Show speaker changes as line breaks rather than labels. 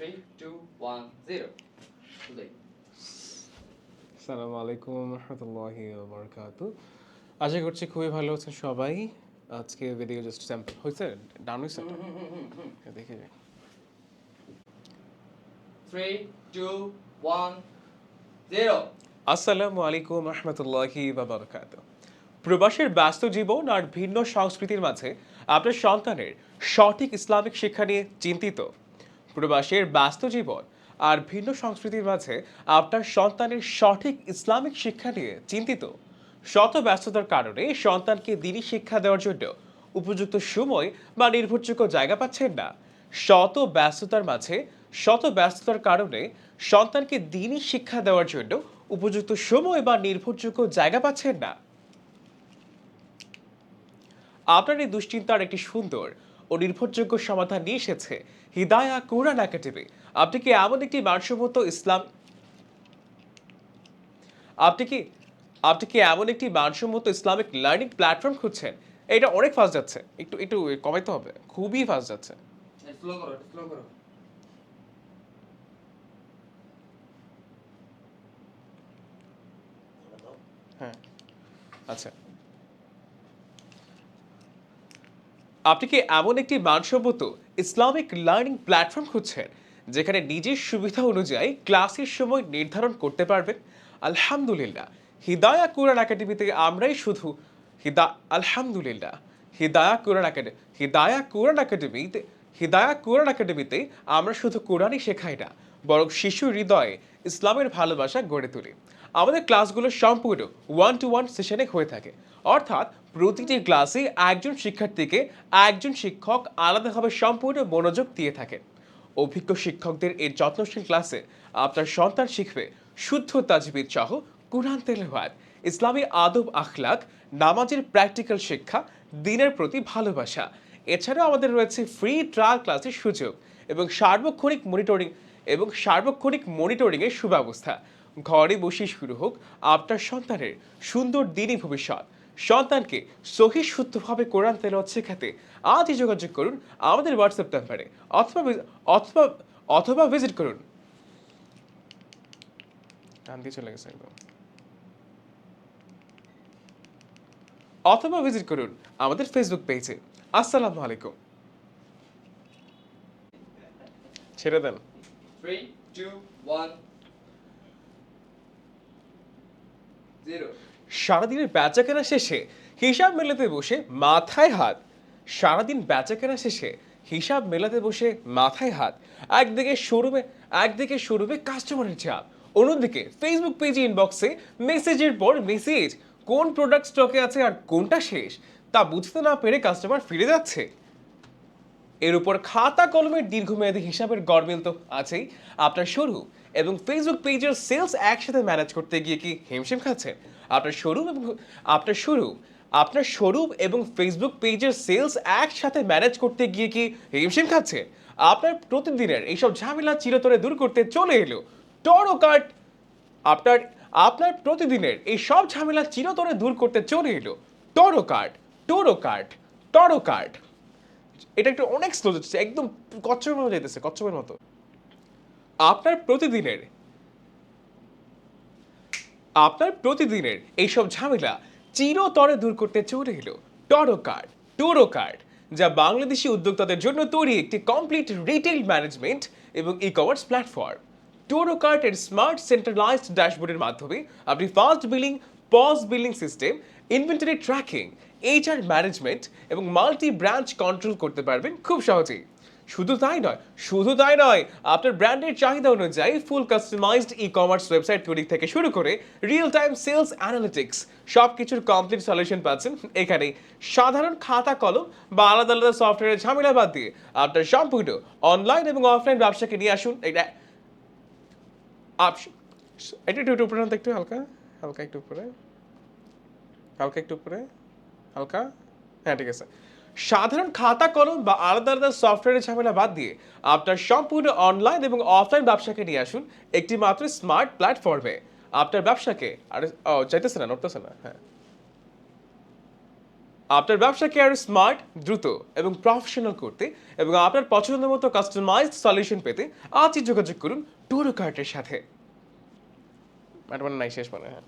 3, 2, 1, 0. Today.
আসসালামু আলাইকুম রহমতুল্লাহি ওয়া বারাকাতুহু। আশা করছি খুবই ভালো আছেন সবাই। আজকে ভিডিও জাস্ট স্যাম্পল হয়েছে, ডান হয়েছে দেখে যাই।
3, 2, 1, 0.
আসসালামু আলাইকুম রহমতুল্লাহি ওয়া বারাকাতুহু। প্রবাসের ব্যস্ত জীবন আর ভিন্ন সংস্কৃতির মাঝে আপনার সন্তানের সঠিক ইসলামিক শিক্ষা নিয়ে চিন্তিত? প্রবাসের ব্যস্ত জীবন আর ভিন্ন সংস্কৃতির মাঝে আপনার সন্তানের সঠিক ইসলামিক শিক্ষা নিয়ে চিন্তিত? শত ব্যস্ততার কারণে সন্তানকে দিনী শিক্ষা দেওয়ার জন্য উপযুক্ত সময় বা নির্ভরযোগ্য জায়গা পাচ্ছেন না? শত ব্যস্ততার কারণে সন্তানকে দিনী শিক্ষা দেওয়ার জন্য উপযুক্ত সময় বা নির্ভরযোগ্য জায়গা পাচ্ছেন না? আপনার এই দুশ্চিন্তার একটি সুন্দর ও নির্ভরযোগ্য সমাধান নিয়ে এসেছে হিদায়া কোরআন একাডেমি। আপনি কি এমন একটি মানসম্মত ইসলাম আপনি কি আপনি কি এমন একটি মানসম্মত ইসলামিক লার্নিং প্ল্যাটফর্ম খুঁজছেন? এটা অনেক ফাস্ট যাচ্ছে, একটু একটু কমাইতে হবে, খুবই ফাস্ট যাচ্ছে।
স্লো করো, স্লো করো।
হ্যাঁ, আচ্ছা। আপনি কি এমন একটি মানসম্মত ইসলামিক লার্নিং প্ল্যাটফর্ম খুঁজছেন যেখানে নিজের সুবিধা অনুযায়ী ক্লাসের সময় নির্ধারণ করতে পারবেন? আলহামদুলিল্লাহ, হিদায়া কোরআন একাডেমিতে আমরাই শুধু হিদা আলহামদুলিল্লাহ হিদায়া কোরআন একাডেমিতে আমরা শুধু কোরআনই শেখাই না, বরং শিশু হৃদয়ে ইসলামের ভালোবাসা গড়ে তুলি। আমাদের ক্লাসগুলো সম্পূর্ণ 1-to-1 সেশনে হয়ে থাকে, অর্থাৎ প্রতিটি ক্লাসে একজন শিক্ষার্থীকে একজন শিক্ষক আলাদাভাবে সম্পূর্ণ মনোযোগ দিয়ে থাকেন। অভিজ্ঞ শিক্ষকদের এই যত্নশীল ক্লাসে আপনার সন্তান শিখবে শুদ্ধ তাজবিদ সহ কুরআন তেলাওয়াত, ইসলামী আদব আখলাক, নামাজের প্র্যাকটিক্যাল শিক্ষা, দিনের প্রতি ভালোবাসা। এছাড়াও আমাদের রয়েছে ফ্রি ট্রায়াল ক্লাসের সুযোগ এবং সার্বক্ষণিক মনিটরিংয়ের সুব্যবস্থা। ঘরে বসে শুরু হোক আপনার সন্তানের সুন্দর দিনী ভবিষ্যৎ। সন্তানকে সহি শুদ্ধভাবে কোরআন তেলাওয়াত শেখাতে আজই যোগাযোগ করুন আমাদের হোয়াটসঅ্যাপ নাম্বারে, অথবা অথবা অথবা ভিজিট করুন চলে গেছে একদম অথবা ভিজিট করুন আমাদের ফেসবুক পেজে। আসসালামু আলাইকুম। ছেড়ে দেন।
3, 2, 1, 0.
সারাদিনের বেচাকেনা শেষে হিসাব মেলাতে বসে মাথায় হাত সারাদিন বেচাকেনা শেষে হিসাব মেলাতে বসে মাথায় হাত। একদিকে শোরুমে কাস্টমারের চাপ, অন্যদিকে ফেসবুক পেজে ইনবক্সে মেসেজের পর মেসেজ, কোন প্রোডাক্ট স্টকে আছে আর কোনটা শেষ তা বুঝতে না পেরে কাস্টমার ফিরে যাচ্ছে। এর উপর খাতা কলমের দীর্ঘমেয়াদী হিসাবের গরমিল তো আছেই। আপনার শোরুম এবং ফেসবুক পেজের সেলস একসাথে ম্যানেজ করতে গিয়ে কি হিমশিম খাচ্ছেন? আপনার শোরুম এবং ফেসবুক পেজের সেলস একসাথে ম্যানেজ করতে গিয়ে কি হিমশিম খাচ্ছেন? আপনার প্রতিদিনের এইসব ঝামেলা চিরতরে দূর করতে চলে এলো টরো কার্ট। আপনার আপনার প্রতিদিনের এই সব ঝামেলা চিরতরে দূর করতে চলে এলো Toro cart. Toro cart Toro cart. এটা একটু অনেক স্লো যাচ্ছে, একদম কচ্ছপের মতো যাইতেছে, কচ্ছপের মতো। আপনার প্রতিদিনের আপনার প্রতিদিনের এইসব ঝামেলা চিরতরে দূর করতে চলে এলো টরো কার্ড। টোরো কার্ড, যা বাংলাদেশি উদ্যোক্তাদের জন্য তৈরি একটি কমপ্লিট রিটেল ম্যানেজমেন্ট এবং e commerce platform. Toro cart এর স্মার্ট সেন্ট্রালাইজড ড্যাশবোর্ডের মাধ্যমে আপনি fast billing, POS billing system, inventory tracking, HR management এবং মাল্টি ব্রাঞ্চ কন্ট্রোল করতে পারবেন খুব সহজেই। শুধু তাই নয়, আপনার ব্র্যান্ডের চাহিদা অনুযায়ী ফুল কাস্টমাইজড ই কমার্স ওয়েবসাইট তৈরি থেকে শুরু করে রিয়েল টাইম সেলস অ্যানালিটিক্স সব কিছুর কমপ্লিট সলিউশন পাচ্ছেন এখানে। সাধারণ খাতা কলম বা আলাদা আলাদা সফটওয়্যারের ঝামেলা বাদ দিয়ে আপনার সম্পূর্ণ অনলাইন এবং অফলাইন ব্যবসাকে নিয়ে আসুন। এটা একটু উপরে একটু হালকা হালকা একটু উপরে হালকা। হ্যাঁ, ঠিক আছে। সাধারণ খাতা কলম বা আলাদা আলাদা সফটওয়্যারের ঝামেলা বাদ দিয়ে আপনার সম্পূর্ণ অনলাইন এবং অফলাইন ব্যবসাকে নিয়ে আসুন একটি মাত্র স্মার্ট প্ল্যাটফর্মে। আপনার ব্যবসাকে নড়তেছে না, হ্যাঁ। আপনার ব্যবসাকে আরো স্মার্ট, দ্রুত এবং প্রফেশনাল করতে এবং আপনার পছন্দ মতো কাস্টমাইজড সলিউশন পেতে আজই যোগাযোগ করুন টুরু কার্টের সাথে। ম্যাডাম নাই শেষ মানে হ্যাঁ